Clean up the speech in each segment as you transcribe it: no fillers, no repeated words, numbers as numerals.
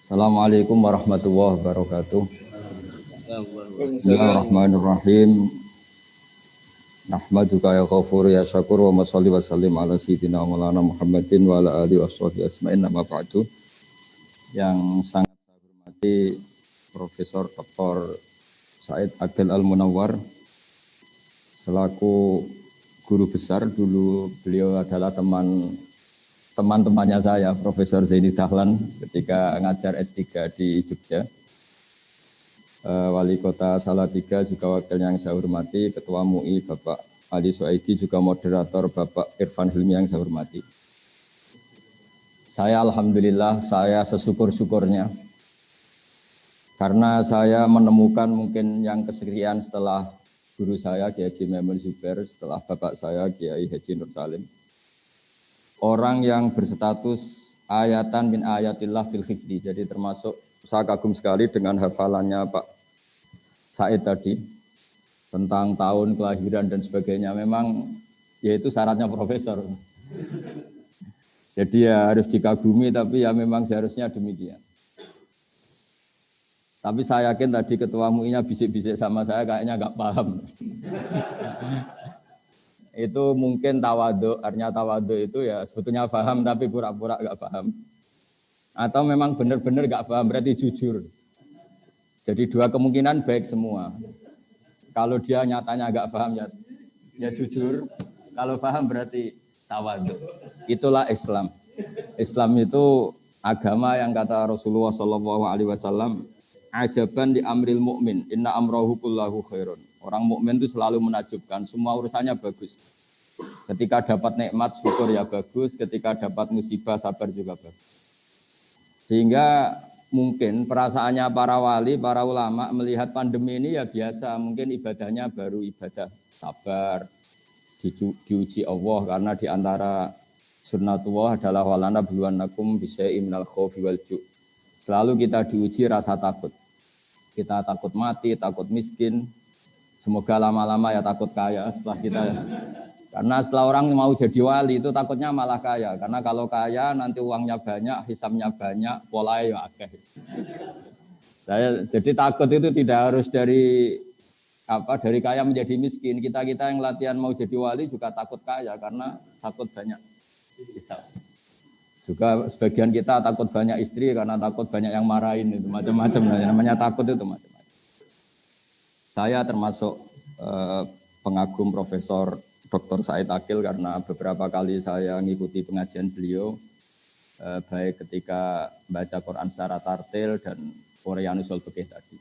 Assalamualaikum warahmatullahi wabarakatuh. Bismillahirrahmanirrahim. Nahmaduka ya ghafur ya syakur wa masalli wa sallim ala sayyidina maulana Muhammadin wa ala alihi washabihi asma'in nama ba'du. Yang sangat saya hormati Profesor Dr. Said Akil Al-Munawwar selaku guru besar. Dulu beliau adalah teman-temannya saya, Profesor Zaini Dahlan, ketika ngajar S3 di Jogja. Wali Kota Salatiga juga wakilnya yang saya hormati, Ketua MUI Bapak Ali Suaidi, juga moderator Bapak Irfan Hilmi yang saya hormati. Saya alhamdulillah, saya sesyukur-syukurnya karena saya menemukan mungkin yang kesekian setelah guru saya Kiai Haji Maimun Zubair, setelah bapak saya Kiai Haji Nur Salim, orang yang berstatus ayatan min ayatillah fil hifdi. Jadi termasuk saya kagum sekali dengan hafalannya Pak Said tadi tentang tahun kelahiran dan sebagainya. Memang ya itu syaratnya profesor. Jadi ya harus dikagumi, tapi ya memang seharusnya demikian. Tapi saya yakin tadi ketua MUI-nya bisik-bisik sama saya kayaknya nggak paham. Itu mungkin tawadhu, artinya tawadhu itu ya sebetulnya paham tapi pura-pura nggak paham. Atau memang benar-benar nggak paham, berarti jujur. Jadi dua kemungkinan baik semua. Kalau dia nyatanya nggak paham ya jujur. Kalau paham berarti tawadhu. Itulah Islam. Islam itu agama yang kata Rasulullah SAW, ajaban di amril mu'min, inna amrahu kullahu khairun. Orang mukmin itu selalu menakjubkan, semua urusannya bagus. Ketika dapat nikmat syukur ya bagus, ketika dapat musibah sabar juga bagus. Sehingga mungkin perasaannya para wali, para ulama melihat pandemi ini ya biasa, mungkin ibadahnya baru ibadah sabar, diuji Allah, karena diantara sunnatullah adalah walana bluwannakum bisyai'im minal khaufi wal ju'. Selalu kita diuji rasa takut. Kita takut mati, takut miskin. Semoga lama-lama ya takut kaya setelah kita. Karena setelah orang mau jadi wali itu takutnya malah kaya. Karena kalau kaya nanti uangnya banyak, hisabnya banyak, polanya akeh. Jadi takut itu tidak harus dari kaya menjadi miskin. Kita yang latihan mau jadi wali juga takut kaya karena takut banyak hisab. Juga sebagian kita takut banyak istri karena takut banyak yang marahin, itu macam-macam. Namanya takut itu macam-macam. Saya termasuk pengagum Profesor Dr. Said Akil karena beberapa kali saya mengikuti pengajian beliau, baik ketika baca Quran secara tartil dan Qur'an usul fikih tadi.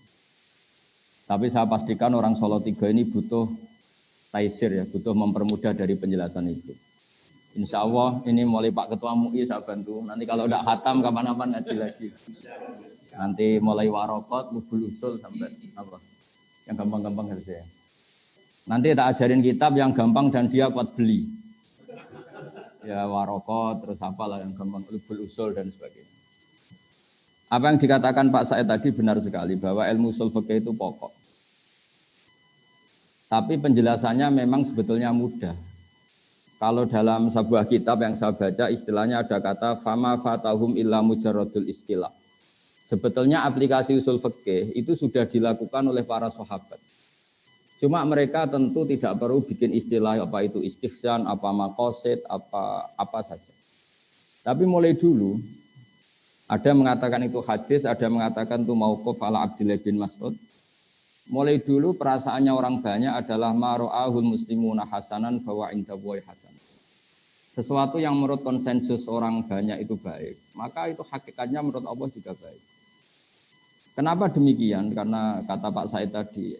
Tapi saya pastikan orang Solo 3 ini butuh taisir ya, butuh mempermudah dari penjelasan itu. Insya Allah ini mulai Pak Ketua MUI saya bantu. Nanti kalau tidak khatam kapan-kapan ngaji lagi. Nanti mulai warokot, lubul usul sampai apa? Yang gampang-gampang saja. Nanti tak ajarin kitab yang gampang dan dia kuat beli. Ya warokot, terus apalah yang gampang, lubul usul dan sebagainya. Apa yang dikatakan Pak Said tadi benar sekali bahwa ilmu usul fikih itu pokok. Tapi penjelasannya memang sebetulnya mudah. Kalau dalam sebuah kitab yang saya baca istilahnya ada kata fama fatahum illa mujarradul istilah. Sebetulnya aplikasi usul fikih itu sudah dilakukan oleh para sahabat. Cuma mereka tentu tidak perlu bikin istilah apa itu istihsan, apa maqasid, apa saja. Tapi mulai dulu ada mengatakan itu hadis, ada mengatakan itu mauquf ala Abdullah bin Mas'ud. Mulai dulu perasaannya orang banyak adalah maro'ahul muslimuna hasanan bahwa indallahi hasan. Sesuatu yang menurut konsensus orang banyak itu baik, maka itu hakikatnya menurut Allah juga baik. Kenapa demikian? Karena kata Pak Said tadi,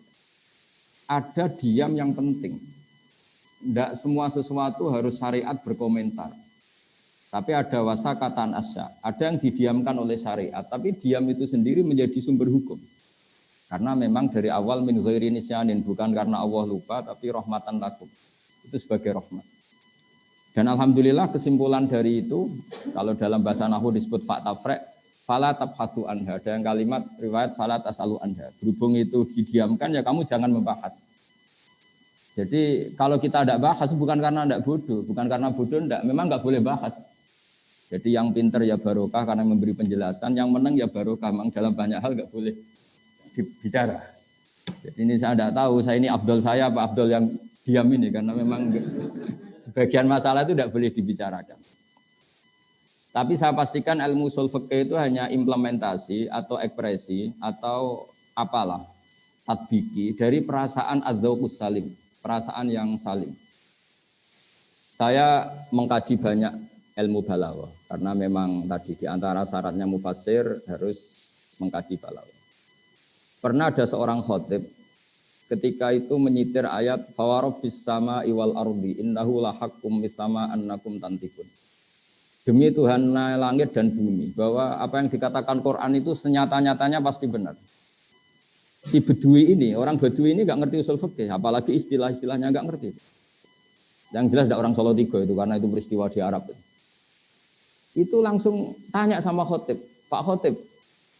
ada diam yang penting. Tidak semua sesuatu harus syariat berkomentar. Tapi ada wasakatan asya, ada yang didiamkan oleh syariat, tapi diam itu sendiri menjadi sumber hukum. Karena memang dari awal min ghairi nisyanin, bukan karena Allah lupa tapi rahmatan lakum. Itu sebagai rahmat. Dan alhamdulillah kesimpulan dari itu, kalau dalam bahasa nahwu disebut faktafrek, fala tabhasu anha. Ada yang kalimat riwayat fala tasalu anha. Berhubung itu didiamkan ya kamu jangan membahas. Jadi kalau kita tidak bahas bukan karena tidak bodoh, bukan karena bodoh tidak, memang nggak boleh bahas. Jadi yang pinter ya barokah karena memberi penjelasan, yang menang ya barokah. Memang dalam banyak hal nggak boleh bicara. Jadi ini saya tidak tahu, saya ini afdol saya apa afdol yang diam ini, karena memang sebagian masalah itu tidak boleh dibicarakan. Tapi saya pastikan ilmu ushul fikih itu hanya implementasi atau ekspresi atau apalah tatbiki dari perasaan adzauqus salim, perasaan yang salim. Saya mengkaji banyak ilmu balaghah karena memang tadi di antara syaratnya mufassir harus mengkaji balaghah. Pernah ada seorang khatib ketika itu menyitir ayat fawarabbis sama'i wal ardi innahu lahaqqum misama annakum tantikun. Demi Tuhan langit dan bumi, bahwa apa yang dikatakan Quran itu senyata-nyatanya pasti benar. Si Bedui ini, orang Bedui ini nggak ngerti usul fikih, apalagi istilah-istilahnya nggak ngerti. Yang jelas ada orang Solo Tigo itu, karena itu peristiwa di Arab. Itu langsung tanya sama khotib, Pak Khotib,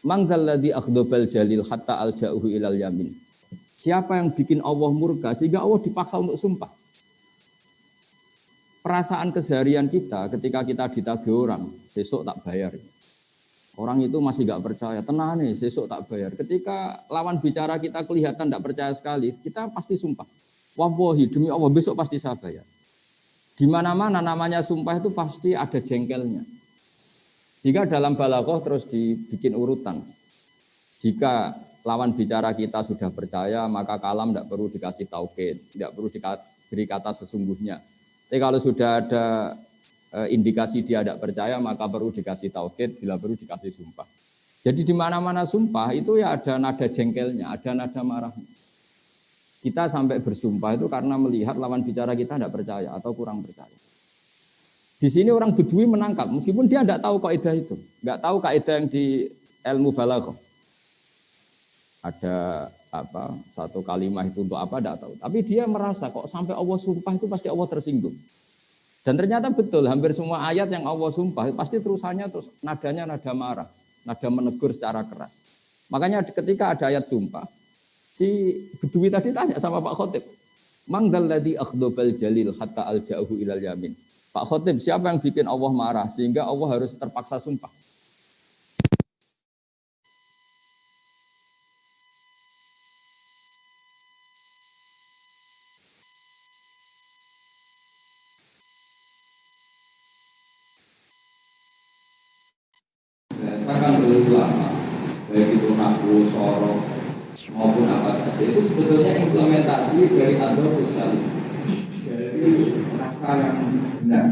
mangzalladzi akhdobal jalil hatta alja'uhu ilal yamin. Siapa yang bikin Allah murka sehingga Allah dipaksa untuk sumpah? Perasaan keseharian kita ketika kita ditagih orang, besok tak bayar. Orang itu masih gak percaya, tenang nih, besok tak bayar. Ketika lawan bicara kita kelihatan tidak percaya sekali, kita pasti sumpah. Wallahi, demi Allah besok pasti saya bayar. Di mana-mana namanya sumpah itu pasti ada jengkelnya. Jika dalam balaghah terus dibikin urutan. Jika lawan bicara kita sudah percaya, maka kalam tidak perlu dikasih taukid, tidak perlu diberi kata sesungguhnya. Tapi kalau sudah ada indikasi dia tidak percaya, maka perlu dikasih taukid, bila perlu dikasih sumpah. Jadi di mana-mana sumpah itu ya ada nada jengkelnya, ada nada marahnya. Kita sampai bersumpah itu karena melihat lawan bicara kita tidak percaya atau kurang percaya. Di sini orang Bedui menangkap, meskipun dia tidak tahu kaidah itu, nggak tahu kaidah yang di ilmu balaghah. Ada apa satu kalimat itu untuk apa tidak tahu, tapi dia merasa kok sampai Allah sumpah itu pasti Allah tersinggung. Dan ternyata betul, hampir semua ayat yang Allah sumpah pasti terusannya terus nadanya nada marah, nada menegur secara keras. Makanya ketika ada ayat sumpah, si Bedui tadi tanya sama Pak Khotib, mangdalladzi akhdobal jalil hatta alja'uhu ilal yamin. Pak Khotib, siapa yang bikin Allah marah sehingga Allah harus terpaksa sumpah? Saya kan ulama, baik itu Nahu, Sorok, maupun apa saja, itu sebetulnya implementasi dari adzauqus salim, dari rasa yang benar.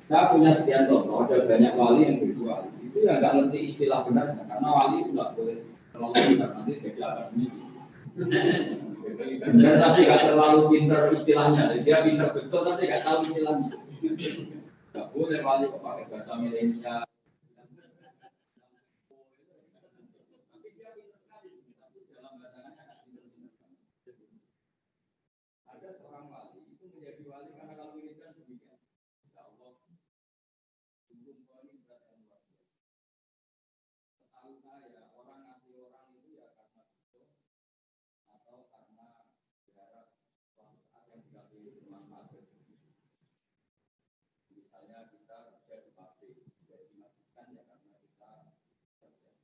Saya punya sekian contoh, ada banyak wali yang berjual. Itu ya nggak ngerti istilah benar, karena wali itu nggak boleh terlalu pintar, nanti jadi akademisi. Dan tapi nggak terlalu pintar istilahnya, dia pintar betul tapi nggak tahu istilahnya. Nggak boleh wali pakai bahasa milenial. Ada seorang wali itu menjadi wali karena kalau wiridan demikian. Ya Allah, sungguh kau ini berat yang luar biasa. Setahu saya orang ngasih orang itu ya karena itu atau karena berharap suatu saat yang dikasih bermanfaat. Misalnya kita kerja di pabrik, jadi dimaksudkan ya karena kita kerja.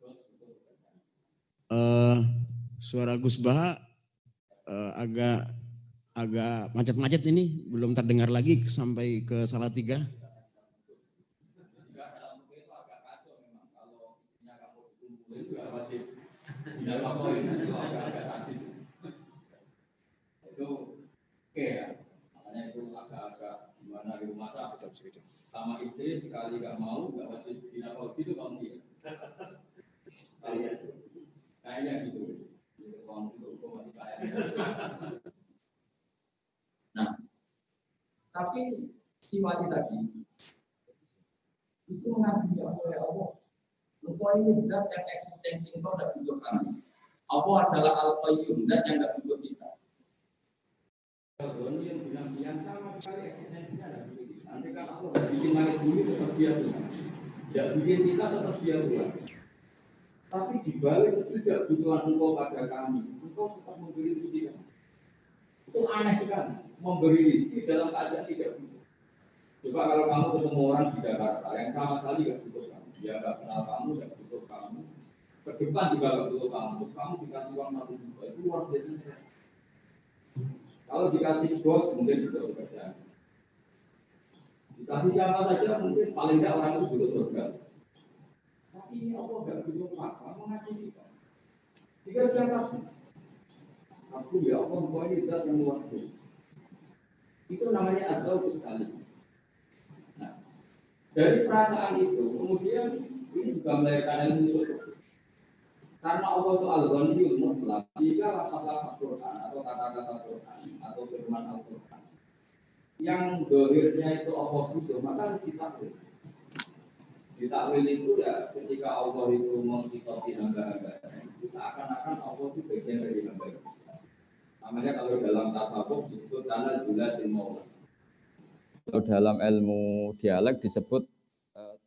Terus itu pekerjaan. Suara Gus Baha agak macet-macet ini, belum terdengar lagi sampai ke Salatiga. Itu oke ya, makanya itu agak-agak gimana di rumah sama istri sekali nggak mau nggak wajib dinafkahi gitu kamu ya. Kayaknya gitu. Uang itu masih kaya. Nah, tapi si wali tadi itu mengakui oleh Allah. Lupa ini zat yang eksistensi itu tidak butuh kami. Allah adalah Al-Qayyum, zat yang tidak butuh kita. Al-Qayyum yang bilang yang sama sekali eksistensinya ada butuh kita. Nanti kan Allah bikin langit bumi tetap dia Tuhan. Tidak bikin kita tetap dia Tuhan. Tapi dibalik ketidakbutuhan engkau pada kami, engkau tetap memberi rezeki kami. Itu aneh sekali, memberi rezeki dalam keadaan tidak butuh. Coba kalau kamu ketemu orang di Jakarta yang sama sekali nggak butuh kamu, dia nggak kenal kamu, nggak butuh kamu, ke depan juga nggak butuh kamu, terus kamu dikasih uang 1 juta, itu luar biasa. Kalau dikasih bos mungkin juga bekerja, dikasih siapa saja mungkin paling nggak orang itu butuh surga. Tapi ini Allah nggak butuh kamu ngasih kita. Dikerjakan. Aku ya Allah mau ini zat yang luar biasa. Itu namanya atau sekali. Nah, dari perasaan itu kemudian ini juga melahirkan ilmu usul. Karena Allah itu al-Ghaniyul mutlaq. Jika lafaz-lafaz Quran atau kata-kata Quran atau firman Al-Quran yang dohirnya itu Allah butuh, maka harus ditakwil. Ditakwil itu ya ketika Allah itu mengikuti hamba-hamba, itu seakan-akan Allah itu bagian dari hamba. Namanya kalau dalam tasawuf disebut tanazulatul maula. Kalau dalam ilmu dialek disebut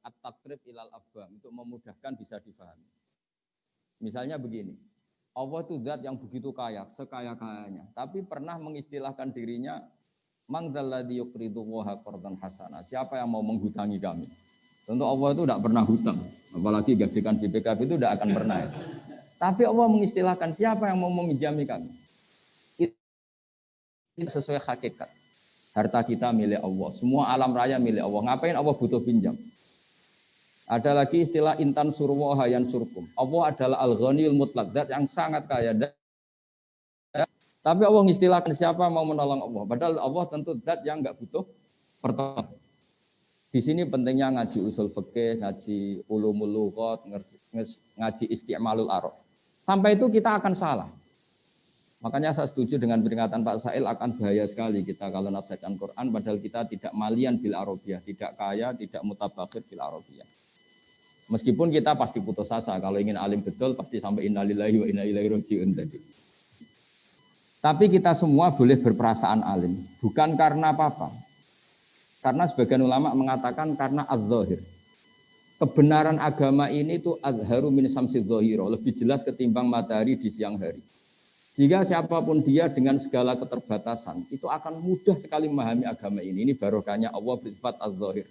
at-taqrib ilal afham, untuk memudahkan bisa difahami. Misalnya begini, Allah itu zat yang begitu kaya, sekaya-kayanya, tapi pernah mengistilahkan dirinya man dzalladzi yuqridu Allaha qardan hasanah. Siapa yang mau menghutangi kami? Tentu Allah itu tidak pernah hutang, apalagi gajikan BPKB itu tidak akan pernah. Tapi Allah mengistilahkan siapa yang mau meminjami kami? Itu sesuai hakikat. Harta kita milik Allah, semua alam raya milik Allah. Ngapain Allah butuh pinjam? Ada lagi istilah intan surwaha yan surkum. Allah adalah al-ghaniyul mutlaq, zat yang sangat kaya. Tapi Allah mengistilahkan siapa mau menolong Allah. Padahal Allah tentu zat yang enggak butuh pertolongan. Di sini pentingnya ngaji usul fikih, ngaji ulumul lughat, ngaji isti'malul arab. Sampai itu kita akan salah. Makanya saya setuju dengan peringatan Pak Sail, akan bahaya sekali kita kalau nafsirkan Quran padahal kita tidak malian bil arabiyah, tidak kaya, tidak mutabakhir bil arabiyah. Meskipun kita pasti putus asa, kalau ingin alim betul pasti sampai innalillahi wa inna ilaihi raji'un tadi. Tapi kita semua boleh berperasaan alim, bukan karena apa-apa. Karena sebagian ulama mengatakan karena az-zahir. Kebenaran agama ini itu azharu min samsi dzahira, lebih jelas ketimbang matahari di siang hari. Jika siapapun dia dengan segala keterbatasan, itu akan mudah sekali memahami agama ini. Ini barokahnya Allah bersifat az-zahir.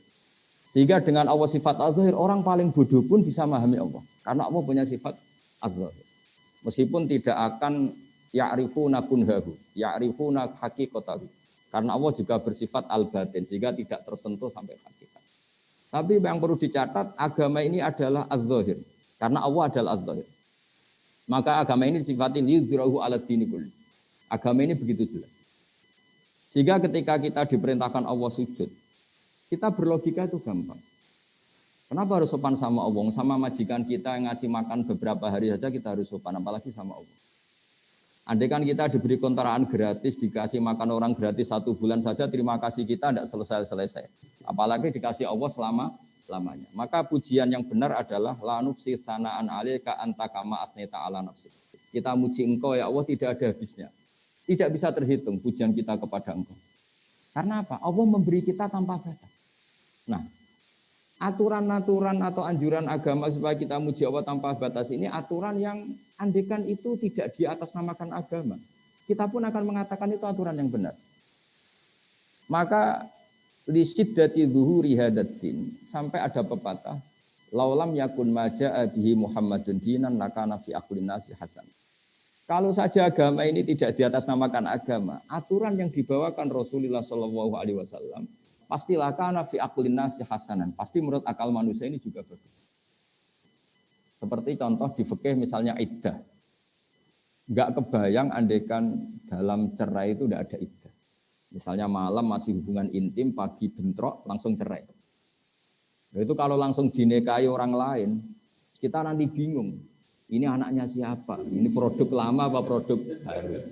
Sehingga dengan Allah sifat az-zahir, orang paling bodoh pun bisa memahami Allah. Karena Allah punya sifat az-zahir. Meskipun tidak akan ya'rifuna kunhahu, ya'rifuna haqiqatahu. Karena Allah juga bersifat al-batin, sehingga tidak tersentuh sampai hakikat. Tapi yang perlu dicatat, agama ini adalah az-zahir. Karena Allah adalah az-zahir. Maka agama ini disifati liyudhirahu ala dini kulli. Agama ini begitu jelas. Sehingga ketika kita diperintahkan Allah sujud, kita berlogika itu gampang. Kenapa harus sopan sama Allah? Sama majikan kita yang ngasih makan beberapa hari saja kita harus sopan, apalagi sama Allah. Andai kan kita diberi kontrakan gratis, dikasih makan orang gratis 1 bulan saja, terima kasih kita tidak selesai-selesai. Apalagi dikasih Allah selama-lamanya. Maka pujian yang benar adalah la nufsi tsana'an 'alaika anta kama asnita 'ala nafsi. Kita muji engkau ya Allah tidak ada habisnya. Tidak bisa terhitung pujian kita kepada engkau. Karena apa? Allah memberi kita tanpa batas. Nah, aturan-aturan atau anjuran agama supaya kita muji Allah tanpa batas ini aturan yang andekan itu tidak diatasnamakan agama. Kita pun akan mengatakan itu aturan yang benar. Maka li syiddati zuhuri hadatin, sampai ada pepatah laulam yakun maja'a bihi Muhammadun dinan lakana fi aqlin nasi hasan. Kalau saja agama ini tidak diatasnamakan agama, aturan yang dibawakan Rasulullah Shallallahu Alaihi Wasallam pastilah kana fi aqlin nasi hasanan. Pasti menurut akal manusia ini juga bagus. Seperti contoh di fikih misalnya iddah. Enggak kebayang andekan dalam cerai itu tidak ada iddah. Misalnya malam masih hubungan intim, pagi bentrok, langsung cerai. Nah, itu kalau langsung dinikahi orang lain, kita nanti bingung. Ini anaknya siapa? Ini produk lama apa produk baru?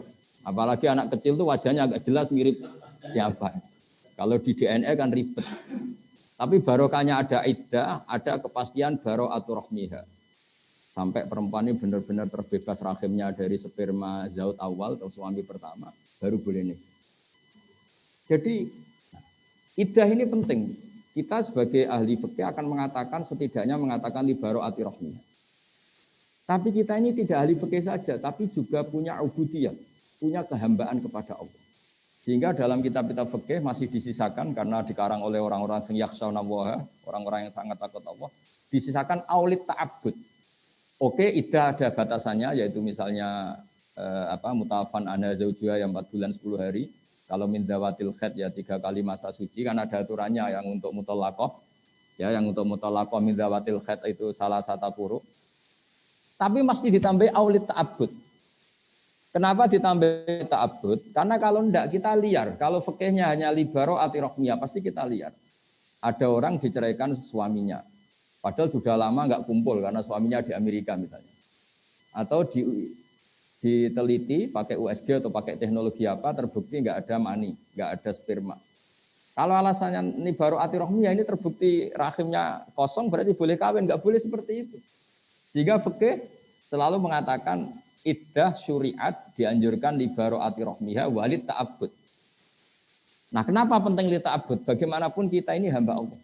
Apalagi anak kecil tuh wajahnya agak jelas mirip siapa. Kalau di DNA kan ribet. Tapi barokahnya ada iddah, ada kepastian baro'atur rahmiha. Sampai perempuan ini benar-benar terbebas rahimnya dari sperma zaut awal atau suami pertama, baru boleh nikah. Jadi iddah ini penting. Kita sebagai ahli fikih akan mengatakan setidaknya mengatakan li baro'atur rahmiha. Tapi kita ini tidak ahli fikih saja, tapi juga punya ubudiyah, punya kehambaan kepada Allah. Sehingga dalam kitab-kitab fikih masih disisakan karena dikarang oleh orang-orang yang yakhshawna Allah, orang-orang yang sangat takut Allah, disisakan aulit ta'abbud. Oke, iddah ada batasannya, yaitu misalnya mutafan ana zaujua yang 4 bulan 10 hari. Kalau min dawatil khaid ya 3 kali masa suci, kan ada aturannya yang untuk mutallaqah. Ya, yang untuk mutallaqah min dawatil khaid itu salah satu puru. Tapi mesti ditambah aulit ta'abbud. Kenapa ditambah ta'abbud? Karena kalau enggak kita liar. Kalau fikihnya hanya libaro atirokmiyah, pasti kita liar. Ada orang diceraikan suaminya. Padahal sudah lama enggak kumpul karena suaminya di Amerika misalnya. Atau diteliti pakai USG atau pakai teknologi apa, terbukti enggak ada mani, enggak ada sperma. Kalau alasannya ini baru atirohmiyah, ini terbukti rahimnya kosong, berarti boleh kawin, enggak boleh seperti itu. Sehingga fikih selalu mengatakan iddah syuriat dianjurkan libaro atirohmiyah walid ta'abbud. Nah, kenapa penting li ta'abbud? Bagaimanapun kita ini hamba Allah.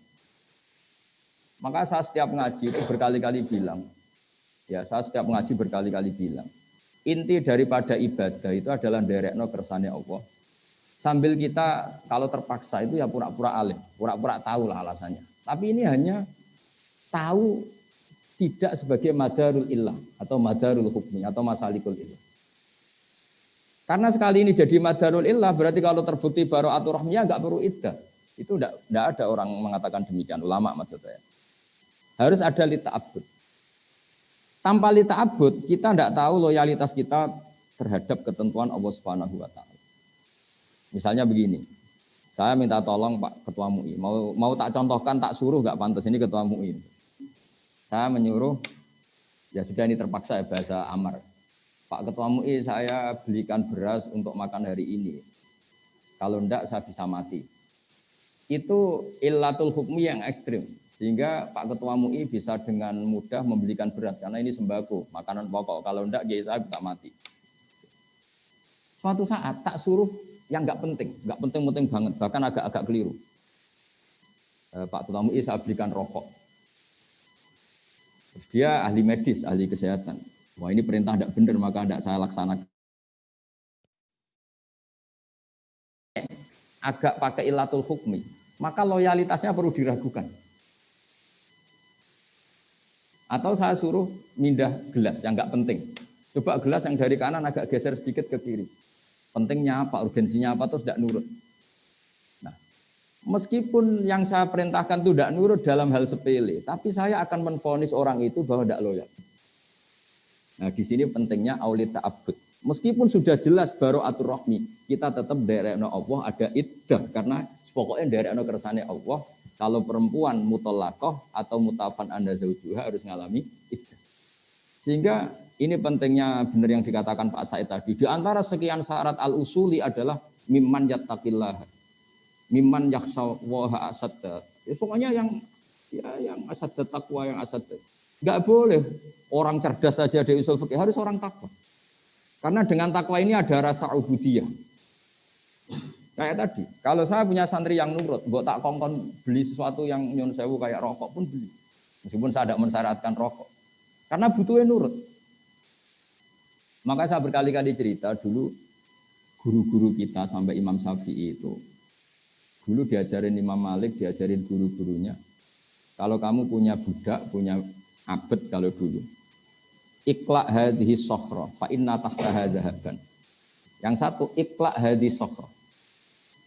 Maka saya setiap ngaji itu berkali-kali bilang, inti daripada ibadah itu adalah nderekno kersane Allah. Sambil kita kalau terpaksa itu ya pura-pura alim, pura-pura tahu lah alasannya. Tapi ini hanya tahu tidak sebagai madarul illah atau madarul hukmi atau masalikul illah. Karena sekali ini jadi madarul illah berarti kalau terbukti baro'atur rahmiyah enggak perlu iddah. Itu enggak ada orang mengatakan demikian, ulama maksud saya. Harus ada li ta'abbud. Tanpa li ta'abbud kita enggak tahu loyalitas kita terhadap ketentuan Allah Subhanahu wa taala. Misalnya begini. Saya minta tolong Pak Ketua MUI, mau tak contohkan, tak suruh enggak pantas, ini Ketua MUI. Saya menyuruh, ya sudah ini terpaksa ya bahasa amar. Pak Ketua MUI saya belikan beras untuk makan hari ini. Kalau enggak saya bisa mati. Itu illatul hukmi yang ekstrim. Sehingga Pak Ketua MUI bisa dengan mudah membelikan beras. Karena ini sembako, makanan pokok. Kalau enggak ya saya bisa mati. Suatu saat tak suruh yang enggak penting banget. Bahkan agak keliru. Pak Ketua MUI saya belikan rokok. Terus dia ahli medis, ahli kesehatan. Wah ini perintah tidak benar, maka tidak saya laksanakan. Agak pakai ilatul hukmi, maka loyalitasnya perlu diragukan. Atau saya suruh mindah gelas yang nggak penting. Coba gelas yang dari kanan agak geser sedikit ke kiri. Pentingnya apa, urgensinya apa, terus tidak nurut. Nah, meskipun yang saya perintahkan itu tidak nurut dalam hal sepele, tapi saya akan menvonis orang itu bahwa tidak loyal. Nah, di sini pentingnya aulit ta'abbud. Meskipun sudah jelas baro'atur rahmi, kita tetap nderekno Allah ada iddah karena pokoknya nderekno kersane Allah. Kalau perempuan mutallaqah atau mutafan anda zaujuha harus ngalami iddah. Sehingga ini pentingnya benar yang dikatakan Pak Said tadi. Di antara sekian syarat al-usuli adalah mimman yattaqillah. Mimman yakhshawaha asadda. Ya, pokoknya yang asadda taqwa, yang asadda. Enggak boleh orang cerdas saja di usul fikih, harus orang takwa. Karena dengan takwa ini ada rasa ubudiyah. Kayak tadi, kalau saya punya santri yang nurut, mbok tak kongkon beli sesuatu yang nyun sewu kayak rokok pun beli. Meskipun saya tidak mensyaratkan rokok. Karena butuhnya nurut. Maka saya berkali-kali cerita dulu guru-guru kita sampai Imam Syafi'i itu. Dulu diajarin Imam Malik, diajarin guru-gurunya. Kalau kamu punya budak, punya abad kalau dulu. Iqla' hadhihi sokhra, fa inna tahtaha dhahaban. Yang satu, iqla' hadhihi sokhra.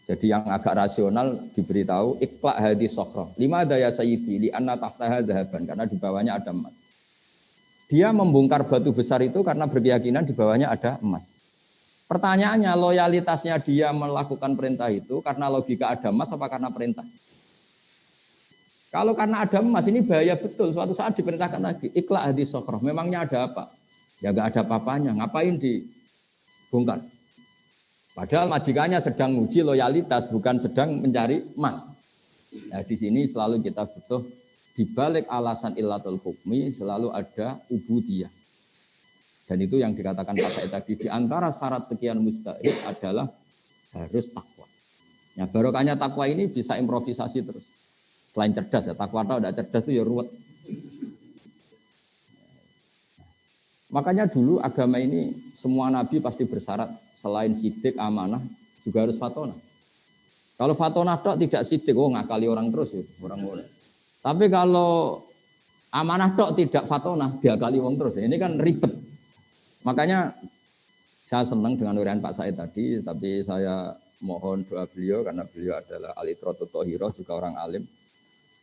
Jadi yang agak rasional diberitahu, iqla' hadhihi sokhra. Lima daya sayyidi, li anna tahtaha dhahaban. Karena di bawahnya ada emas. Dia membongkar batu besar itu karena berkeyakinan di bawahnya ada emas. Pertanyaannya, loyalitasnya dia melakukan perintah itu karena logika ada emas apa karena perintah? Kalau karena ada emas ini bahaya betul. Suatu saat diperintahkan lagi, iqla' hadhihi sokhra. Memangnya ada apa? Ya enggak ada apa-apanya. Ngapain dibongkar? Padahal majikannya sedang uji loyalitas, bukan sedang mencari emas. Nah, di sini selalu kita butuh di balik alasan illatul hukmi selalu ada ubudiyah. Dan itu yang dikatakan Pak Said tadi, di antara syarat sekian mustahil adalah harus takwa. Ya, barokahnya takwa ini bisa improvisasi terus. Selain cerdas ya, takwa atau tidak cerdas itu ya ruwet. Makanya dulu agama ini semua nabi pasti bersyarat selain sidik, amanah, juga harus fatonah. Kalau fatonah tok tidak sidik, oh ngakali orang terus ya, orang boleh. Tapi kalau amanah tok tidak fatonah, diakali orang terus. Ini kan ribet. Makanya saya senang dengan urian Pak Said tadi, tapi saya mohon doa beliau karena beliau adalah alitrotu tohiroh, juga orang alim.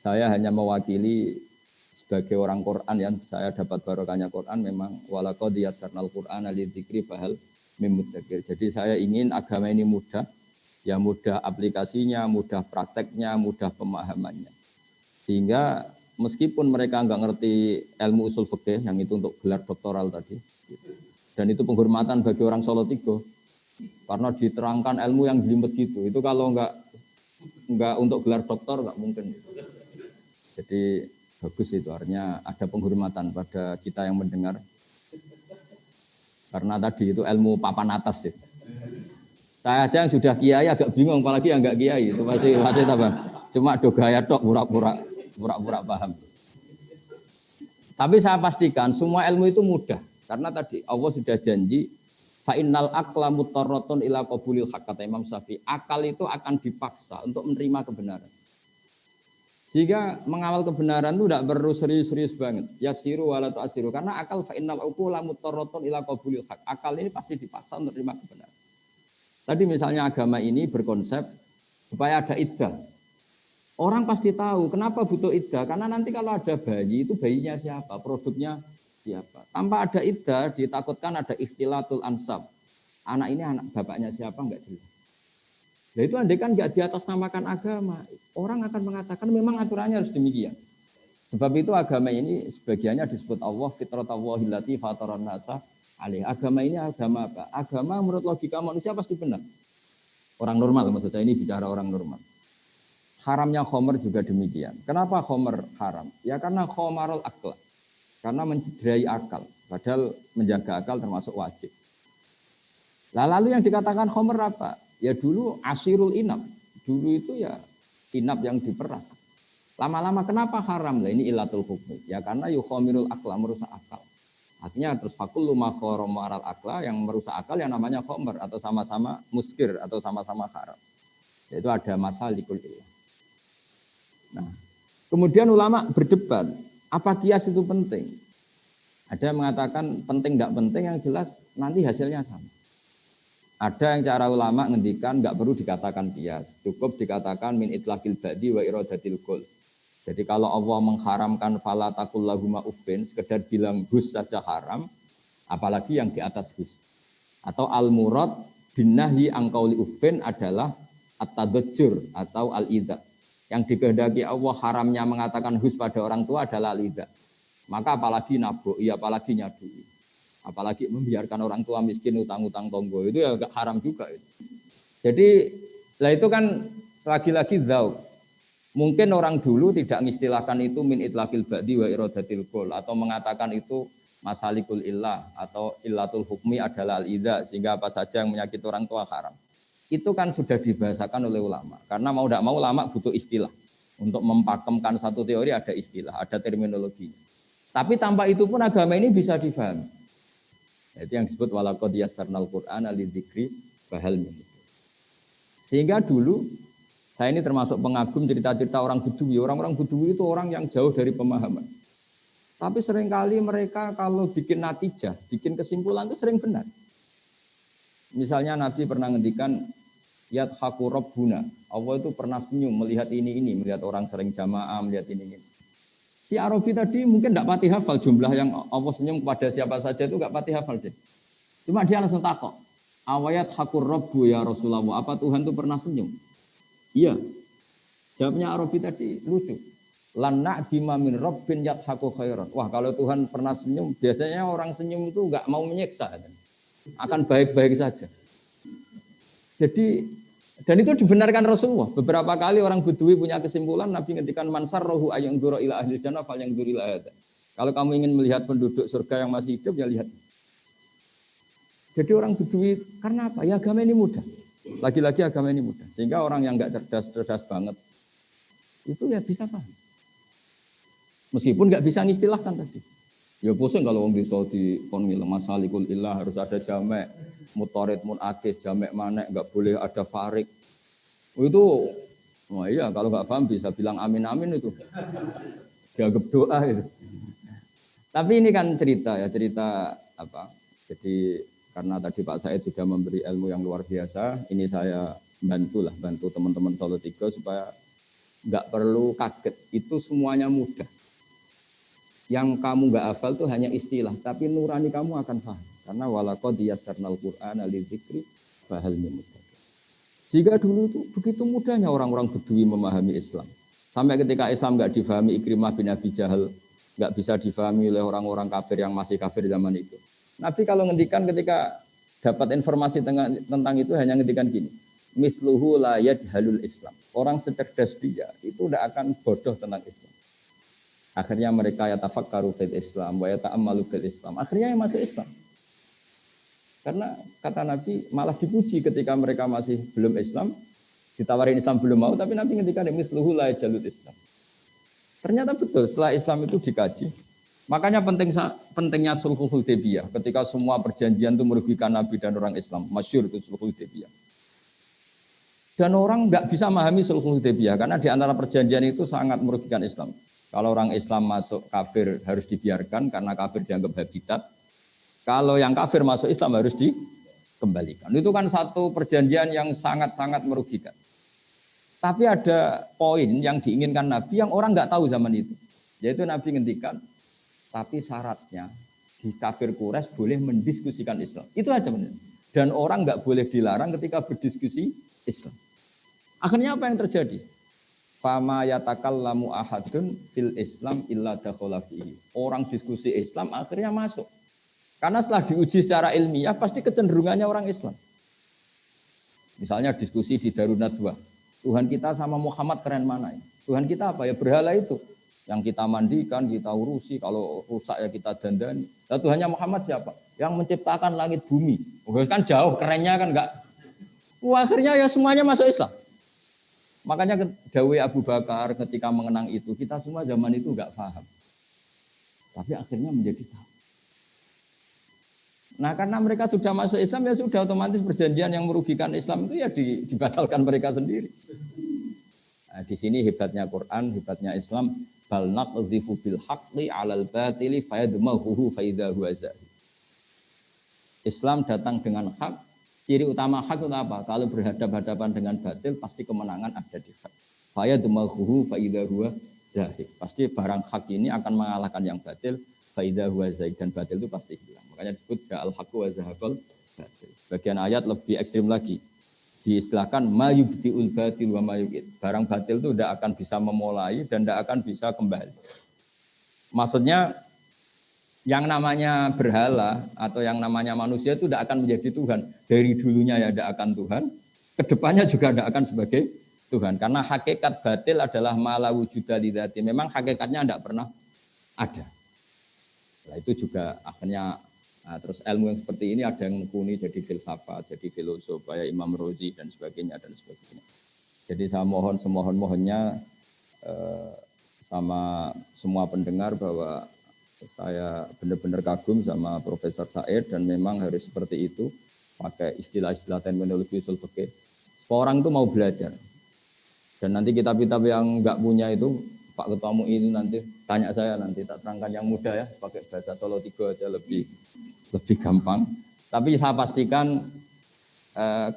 Saya hanya mewakili sebagai orang Quran yang saya dapat barokahnya Quran, memang walaqad yassarnal Qur'ana lidzikri fahal mim mudzakir. Jadi saya ingin agama ini mudah, ya mudah aplikasinya, mudah prakteknya, mudah pemahamannya. Sehingga meskipun mereka enggak ngerti ilmu usul fikih yang itu untuk gelar doktoral tadi, dan itu penghormatan bagi orang Solo Tigo, karena diterangkan ilmu yang jelimet gitu. Itu kalau enggak untuk gelar doktor enggak mungkin. Jadi bagus itu, artinya ada penghormatan pada kita yang mendengar. Karena tadi itu ilmu papan atas ya. Saya aja yang sudah kiai agak bingung, apalagi yang enggak kiai itu pasti apa? Cuma do gaya tok pura-pura paham. Tapi saya pastikan semua ilmu itu mudah, karena tadi Allah sudah janji fa innal aqla mutarratun ila qabulil haqq, kata Imam Syafi'i. Akal itu akan dipaksa untuk menerima kebenaran. Sehingga mengawal kebenaran itu tidak perlu serius-serius banget. Yasiru wala tu'asiru, karena akal fa innal uqula mutarratun ila qabulil haqq. Akal ini pasti dipaksa untuk menerima kebenaran. Tadi misalnya agama ini berkonsep supaya ada iddah. Orang pasti tahu kenapa butuh iddah, karena nanti kalau ada bayi itu bayinya siapa, produknya siapa. Tanpa ada iddah ditakutkan ada ikhtilatul ansab. Anak ini anak bapaknya siapa enggak jelas. Nah itu andai kan enggak diatasnamakan agama, orang akan mengatakan memang aturannya harus demikian. Sebab itu agama ini sebagiannya disebut Allah fitratallahi allati fataran nasa alaih. Agama ini agama apa? Agama menurut logika manusia pasti benar. Orang normal, maksud saya ini bicara orang normal. Haramnya khomer juga demikian. Kenapa khomer haram? Ya karena khomarul akal. Karena mencederai akal. Padahal menjaga akal termasuk wajib. Lalu yang dikatakan khomer apa? Ya dulu asirul inab. Dulu itu ya inab yang diperas. Lama-lama kenapa haram? Lah ini ilatul hukmi. Ya karena yukhomirul akla, merusak akal. Artinya terus fakullu ma khoromaral akla, yang merusak akal yang namanya khomer. Atau sama-sama muskir atau sama-sama haram. Yaitu ada masalikul ilah. Nah, kemudian ulama berdebat, apa kias itu penting? Ada yang mengatakan penting tidak penting, yang jelas nanti hasilnya sama. Ada yang cara ulama ngendikan nggak perlu dikatakan kias, cukup dikatakan min itlaqil ba'di wa iradatil qul. Jadi kalau Allah mengharamkan fala taqul lahuma uffin, sekedar bilang hus saja haram, apalagi yang di atas hus. Atau al murad bin nahyi an qauli uffin adalah at-tadajjur atau al-idza. Yang dikehendaki Allah haramnya mengatakan hus pada orang tua adalah lidah. Maka apalagi naboi, apalagi nyadui. Apalagi membiarkan orang tua miskin utang-utang tonggo, itu ya agak haram juga. Jadi lah itu kan lagi-lagi dzauq. Mungkin orang dulu tidak mengistilahkan itu min itlaqil ba'di wa iradatil qul, atau mengatakan itu masalikul illah atau illatul hukmi adalah al-idza, sehingga apa saja yang menyakiti orang tua haram. Itu kan sudah dibahasakan oleh ulama. Karena mau tidak mau ulama butuh istilah. Untuk mempakemkan satu teori ada istilah, ada terminologinya. Tapi tanpa itu pun agama ini bisa difahami. Itu yang disebut walaqad yassarnal Qur'ana lidzikri fahal min. Sehingga dulu saya ini termasuk pengagum cerita-cerita orang Bedui. Orang-orang Bedui itu orang yang jauh dari pemahaman. Tapi seringkali mereka kalau bikin natijah, bikin kesimpulan itu sering benar. Misalnya Nabi pernah ngendikan yadhaku rabbuna. Allah itu pernah senyum melihat ini, melihat orang sering jamaah, melihat ini. Si Arabi tadi mungkin tidak pati hafal jumlah yang Allah senyum kepada siapa saja itu enggak pati hafal deh. Cuma dia langsung takok. Awayat hakur rabbu ya Rasulullah. Apa Tuhan itu pernah senyum? Iya. Jawabnya Arabi tadi lucu. Lan na'dima min rabbin yadhaku khairan. Wah, kalau Tuhan pernah senyum, biasanya orang senyum itu enggak mau menyiksa. Akan baik-baik saja. Jadi, dan itu dibenarkan Rasulullah. Beberapa kali orang Bedui punya kesimpulan, Nabi ngendikan mansar rohu ayang duro ila ahli jannah fal yang duri ila. Kalau kamu ingin melihat penduduk surga yang masih hidup, ya lihat. Jadi orang Bedui, karena apa? Ya agama ini mudah. Lagi-lagi agama ini mudah. Sehingga orang yang enggak cerdas banget, itu ya bisa paham. Meskipun enggak bisa ngistilahkan tadi. Ya pusing kalau wong desa di kon ngilang masalikul ilah harus ada jamek, mutarid munakis, jamek manek, enggak boleh ada farik. Itu oh iya kalau enggak paham bisa bilang amin amin itu. Dianggap doa itu. Tapi ini kan cerita ya, cerita apa? Jadi karena tadi Pak Said sudah memberi ilmu yang luar biasa, ini saya bantu teman-teman Solo 3 supaya enggak perlu kaget. Itu semuanya mudah. Yang kamu nggak hafal itu hanya istilah, tapi nurani kamu akan paham. Karena walaqad yassarnal Qur'ana lidzikri fahal min mudzakir. Jika dulu itu begitu mudahnya orang-orang Bedui memahami Islam. Sampai ketika Islam nggak difahami Ikrimah bin Abi Jahal, nggak bisa difahami oleh orang-orang kafir yang masih kafir zaman itu. Nabi kalau ngendikan ketika dapat informasi tentang itu hanya ngendikan gini, misluhu la yajhalul Islam. Orang secerdas dia itu tidak akan bodoh tentang Islam. Akhirnya mereka yatafakkaru fil Islam wa yata'ammalu fil Islam. Akhirnya yang masuk Islam. Karena kata Nabi malah dipuji ketika mereka masih belum Islam, ditawarin Islam belum mau, tapi Nabi ngendikan misluhu la jalul Islam. Ternyata betul setelah Islam itu dikaji. Makanya pentingnya sulhul Hudaybiyah ketika semua perjanjian itu merugikan Nabi dan orang Islam. Masyhur itu sulhul Hudaybiyah. Dan orang nggak bisa memahami sulhul Hudaybiyah karena di antara perjanjian itu sangat merugikan Islam. Kalau orang Islam masuk kafir harus dibiarkan karena kafir dianggap habitat. Kalau yang kafir masuk Islam harus dikembalikan. Itu kan satu perjanjian yang sangat-sangat merugikan. Tapi ada poin yang diinginkan Nabi yang orang nggak tahu zaman itu. Yaitu Nabi ngendikan, tapi syaratnya di kafir Quraisy boleh mendiskusikan Islam. Itu aja benar. Dan orang nggak boleh dilarang ketika berdiskusi Islam. Akhirnya apa yang terjadi? Fama yatakallamu ahadun fil Islam illa dakhala fihi. Orang diskusi Islam akhirnya masuk. Karena setelah diuji secara ilmiah pasti kecenderungannya orang Islam. Misalnya diskusi di Darun Nadwah. Tuhan kita sama Muhammad keren mana ya? Tuhan kita apa ya? Berhala itu. Yang kita mandikan, kita urusi. Kalau rusak ya kita dandani. Nah, Tuhannya Muhammad siapa? Yang menciptakan langit bumi. Oh, kan jauh, kerennya kan enggak. Wah, akhirnya ya semuanya masuk Islam. Makanya dawai Abu Bakar ketika mengenang itu, kita semua zaman itu enggak paham. Tapi akhirnya menjadi tahu. Nah karena mereka sudah masuk Islam ya sudah otomatis perjanjian yang merugikan Islam itu ya dibatalkan mereka sendiri. Nah, di sini hebatnya Quran, hebatnya Islam. Bal naqdhifu bil haqqi 'alal batili fayadmaghuhu fa idza huwa zahir. Islam datang dengan hak. Ciri utama hak itu apa? Kalau berhadapan-hadapan dengan batil, pasti kemenangan ada di hak. Fayadmaghuhu fa idza huwa zahir. Pasti barang hak ini akan mengalahkan yang batil. Fa idza huwa zahir, dan batil itu pasti hilang. Makanya disebut ja'al haqqu wa zahaqal batil. Bagian ayat lebih ekstrim lagi. Diistilahkan mayubtiul batil wa mayuqid. Barang batil itu tidak akan bisa memulai dan tidak akan bisa kembali. Maksudnya yang namanya berhala atau yang namanya manusia itu tidak akan menjadi Tuhan. Dari dulunya ya tidak akan Tuhan, kedepannya juga tidak akan sebagai Tuhan. Karena hakikat batil adalah mala wujuda lidzati. Memang hakikatnya tidak pernah ada. Nah, itu juga akhirnya terus ilmu yang seperti ini ada yang nekuni jadi filsafat, jadi filosof, kayak Imam Razi dan sebagainya. Jadi saya mohon semohon-mohonnya sama semua pendengar bahwa saya benar-benar kagum sama Profesor Said dan memang harus seperti itu, pakai istilah-istilah terminologi usul fikih. Orang itu mau belajar. Dan nanti kitab-kitab yang enggak punya itu Pak Ketua MUI itu nanti tanya saya, nanti tak terangkan yang mudah ya, pakai bahasa Solo 3 aja lebih gampang. Tapi saya pastikan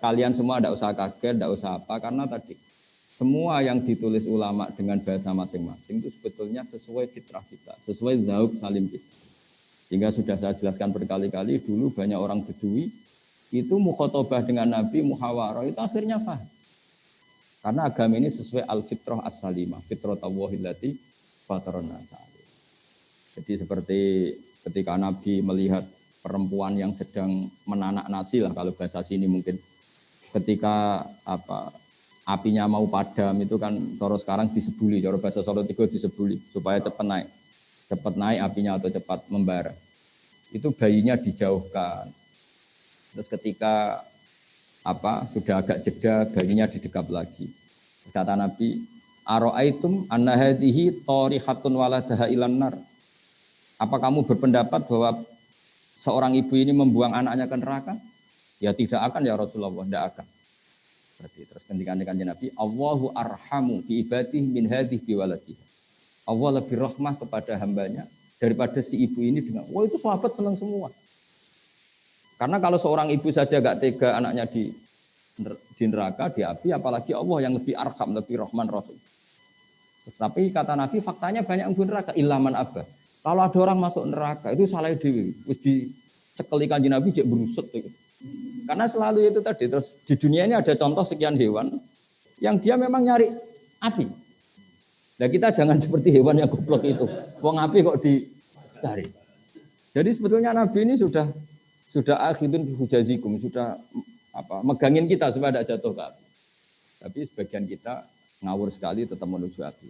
kalian semua tidak usah kaget, tidak usah apa, karena tadi semua yang ditulis ulama dengan bahasa masing-masing itu sebetulnya sesuai fitrah kita, sesuai zauq salim kita. Sehingga sudah saya jelaskan berkali-kali, dulu banyak orang Bedui itu mukhotobah dengan Nabi, muhawarah, itu akhirnya paham. Karena agama ini sesuai al-fitrah as-salimah, fitratallahi fatarana sa'alih. Jadi seperti ketika Nabi melihat perempuan yang sedang menanak nasi lah, kalau bahasa sini mungkin. Ketika apinya mau padam itu kan cara sekarang disebuli, cara bahasa Solo 3 disebuli supaya cepat naik apinya atau cepat membara. Itu bayinya dijauhkan. Terus ketika sudah agak jeda, bayinya didekap lagi. Kata Nabi, ara'aitum anna hadhihi tarihatun waladaha ilan nar. Apa kamu berpendapat bahwa seorang ibu ini membuang anaknya ke neraka? Ya tidak akan ya Rasulullah, tidak akan. Berarti terus ketika Nabi, Allahu arhamu bi ibadihi min hadhihi bi waladihi. Allah lebih rahmah kepada hambanya daripada si ibu ini dengan, wah itu sahabat senang semua. Karena kalau seorang ibu saja gak tega anaknya di neraka, di api, apalagi Allah yang lebih arham, lebih rahman rahim. Tapi kata Nabi, faktanya banyak yang neraka, ilaman abah. Kalau ada orang masuk neraka, itu salah dewi. Terus dicekeli kanjeng Nabi, cek berusut. Gitu. Karena selalu itu tadi, terus di dunia ini ada contoh sekian hewan, yang dia memang nyari api. Nah kita jangan seperti hewan yang goblok itu. Wong api kok dicari. Jadi sebetulnya Nabi ini sudah akhidun hujazikum, sudah megangin kita supaya tidak jatuh ke api. Tapi sebagian kita ngawur sekali tetap menuju api.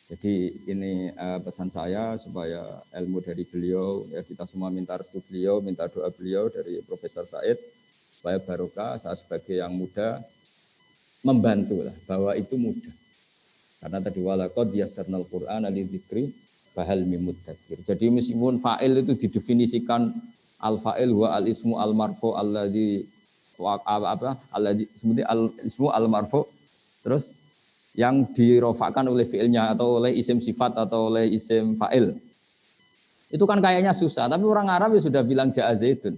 Jadi ini pesan saya supaya ilmu dari beliau, ya kita semua minta restu beliau, minta doa beliau dari Profesor Said supaya barokah. Saya sebagai yang muda membantu lah bahwa itu mudah. Karena tadi walaqad yassarnal Qur'ana lidzikri fahal mim mudzakir. Jadi meskipun fa'il itu didefinisikan al-fa'il wa al-ismu al-marfu alladzi alladzi sebenarnya al-ismu al-marfu terus yang dirofakkan oleh fi'ilnya atau oleh isim sifat atau oleh isim fa'il. Itu kan kayaknya susah, tapi orang Arab ya sudah bilang ja'a zaidun.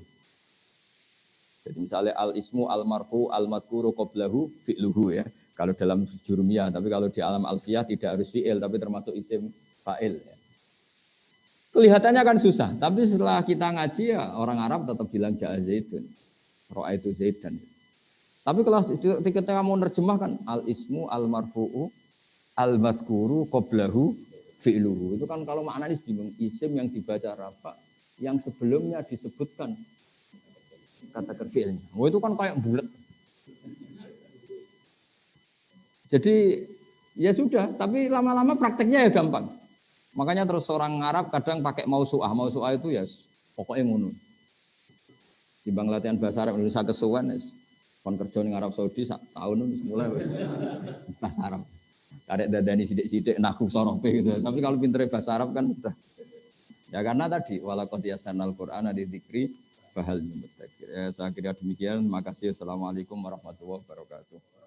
Jadi misalnya al-ismu al-marfu al-madhkuru qablahu fi'luhu ya. Kalau dalam jurumiyah, tapi kalau di alam alfiyah tidak harus fi'il, tapi termasuk isim fa'il. Ya. Kelihatannya kan susah, tapi setelah kita ngaji ya orang Arab tetap bilang ja'a zaidun, ra'aitu zaidan. Tapi kalau ketika kamu nerjemahkan al-ismu al-marfu'u al-madhkuru qablahu fi'luhu. Itu kan kalau maknanya bingung, isim yang dibaca rafa, yang sebelumnya disebutkan kata fi'ilnya. Oh itu kan kayak bulat. Jadi ya sudah, tapi lama-lama prakteknya ya gampang. Makanya terus orang Arab kadang pakai mausu'ah. Mausu'ah itu ya pokoknya ngono. Timbang latihan bahasa Arab Indonesia kesuwen kon kerja ning Arab Saudi sak tahun mulai bahasa Arab. Karek dadani sithik-sithik nahu sorope gitu. Tapi kalau pintere bahasa Arab kan sudah. Ya karena tadi walaqad yasanal Qur'ana lidzikri fahal mudzakir. Ya saya kira demikian. Terima kasih. Assalamualaikum warahmatullahi wabarakatuh.